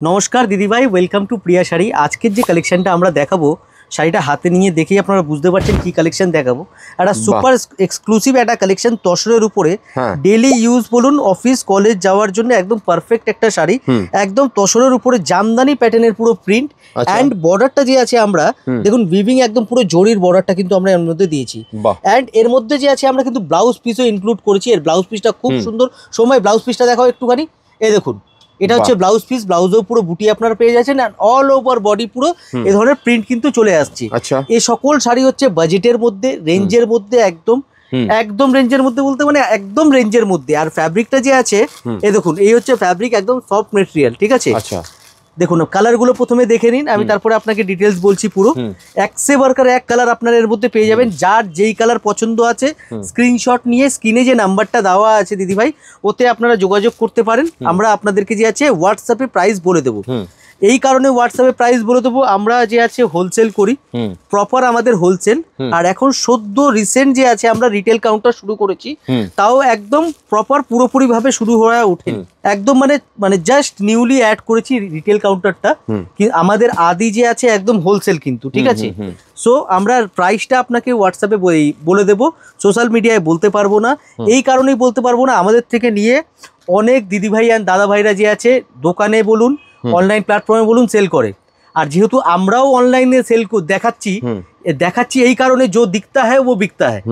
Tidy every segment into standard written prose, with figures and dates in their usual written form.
নমস্কার দিদিভাই, welcome to প্রিয়া শাড়ি। আজকের যে কালেকশনটা আমরা দেখাবো, শাড়িটা হাতে নিয়ে দেখেই আপনারা বুঝতে পারছেন কি কালেকশন দেখাবো। একটা সুপার এক্সক্লুসিভ একটা কালেকশন তসরের উপরে, ডেইলি ইউজ বলুন, অফিস কলেজ যাওয়ার জন্য একদম পারফেক্ট একটা শাড়ি। একদম তসরের উপরে জামদানি প্যাটার্নের পুরো প্রিন্ট অ্যান্ড বর্ডারটা যে আছে আমরা দেখুন উইভিং একদম পুরো জরির বর্ডারটা কিন্তু আমরা এর মধ্যে দিয়েছি। অ্যান্ড এর মধ্যে যে আছে আমরা কিন্তু ব্লাউজ পিসও ইনক্লুড করেছি। এর ব্লাউজ পিসটা খুব সুন্দর। সময় ব্লাউজ পিসটা দেখাও একটুখানি। এই দেখুন, এটা হচ্ছে ব্লাউজ পিস। ব্লাউজেও পুরো বুটি আপনারা পেয়ে যাচ্ছেন, আর অল ওভার বডি পুরো এই ধরনের প্রিন্ট কিন্তু চলে আসছে। এই সকল শাড়ি হচ্ছে বাজেটের মধ্যে, রেঞ্জের মধ্যে, একদম রেঞ্জের মধ্যে বলতে মানে একদম রেঞ্জের মধ্যে। আর ফ্যাব্রিকটা যে আছে এই দেখুন, এই হচ্ছে ফ্যাব্রিক, একদম সফট মেটেরিয়াল, ঠিক আছে। দেখুন কালারগুলো প্রথমে দেখে নিন, আমি তারপরে আপনাকে ডিটেলস বলছি। পুরো এক সে বারকার এক কালার আপনারা এর মধ্যে পেয়ে যাবেন। যার যেই কালার পছন্দ আছে স্ক্রিনশট নিয়ে স্ক্রিনে যে নাম্বারটা দেওয়া আছে দিদিভাই, ওতে আপনারা যোগাযোগ করতে পারেন। আমরা আপনাদেরকে যে আছে হোয়াটসঅ্যাপে প্রাইস বলে দেবো। এই কারণে হোয়াটসঅ্যাপে প্রাইস বলে দেবো, আমরা যে আছে হোলসেল করি, প্রপার আমাদের হোলসেল। আর এখন সদ্য রিসেন্ট যে আছে আমরা রিটেল কাউন্টার শুরু করেছি, তাও একদম প্রপার পুরোপুরি ভাবে শুরু হয়ে ওঠেনি, একদম মানে জাস্ট নিউলি অ্যাড করেছি রিটেল কাউন্টারটা। আমাদের আদি যে আছে একদম হোলসেল কিন্তু, ঠিক আছে। সো আমরা প্রাইসটা আপনাকে হোয়াটসঅ্যাপে বলে দেবো, সোশ্যাল মিডিয়ায় বলতে পারবো না। এই কারণেই বলতে পারবো না, আমাদের থেকে নিয়ে অনেক দিদিভাই আর দাদা ভাইরা যে আছে দোকানে বলুন, অনলাইন প্ল্যাটফর্মে বলুন, সেল করে। আর যেহেতু আমরাও অনলাইনে সেল দেখাচ্ছি এই কারণে যে দিখতা হ্যায় ও বিকতা হ্যায়।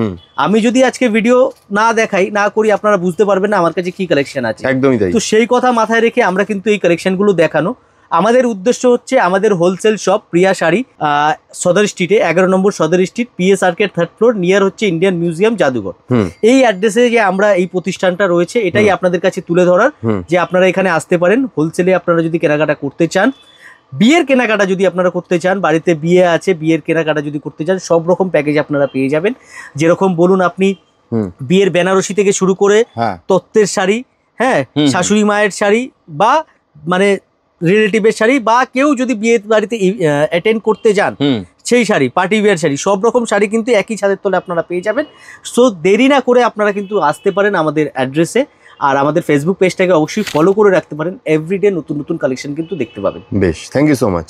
আমি যদি আজকে ভিডিও না দেখাই না করি, আপনারা বুঝতে পারবেন না আমার কাছে কি কালেকশন আছে। একদমই তাই। তো সেই কথা মাথায় রেখে আমরা কিন্তু এই কালেকশনগুলো দেখানো। আমাদের উদ্দেশ্য হচ্ছে আমাদের হোলসেল শপ প্রিয়া শাড়ি, সদর স্ট্রিটে, 11 নম্বর সদর street, PS arcade, 3rd floor, near হচ্ছে ইন্ডিয়ান মিউজিয়াম, জাদুঘর। এই অ্যাড্রেসে যে আমরা এই প্রতিষ্ঠানটা রয়েছে, এটাই আপনাদের কাছে তুলে ধরার, যে আপনারা এখানে আসতে পারেন। হোলসেলে আপনারা যদি কেনাকাটা করতে চান, বিয়ের কেনাকাটা যদি আপনারা করতে চান, বাড়িতে বিয়ে আছে, বিয়ের কেনাকাটা যদি করতে চান, সব রকম প্যাকেজ আপনারা পেয়ে যাবেন। যেরকম বলুন, আপনি বিয়ের বেনারসি থেকে শুরু করে তত্ত্বের শাড়ি, হ্যাঁ, শাশুড়ি মায়ের শাড়ি, বা মানে রিলেটিভের শাড়ি, বা কেউ যদি বিয়ে বাড়িতে অ্যাটেন্ড করতে যান সেই শাড়ি, পার্টি ওয়্যার শাড়ি, সব রকম শাড়ি কিন্তু একই ছাদের তলে আপনারা পেয়ে যাবেন। সো দেরি না করে আপনারা কিন্তু আসতে পারেন আমাদের অ্যাড্রেসে। আর আমাদের ফেসবুক পেজটাকে অবশ্যই ফলো করে রাখতে পারেন, এভরিডে নতুন নতুন কালেকশন কিন্তু দেখতে পাবেন। বেশ, থ্যাংক ইউ সো মাচ।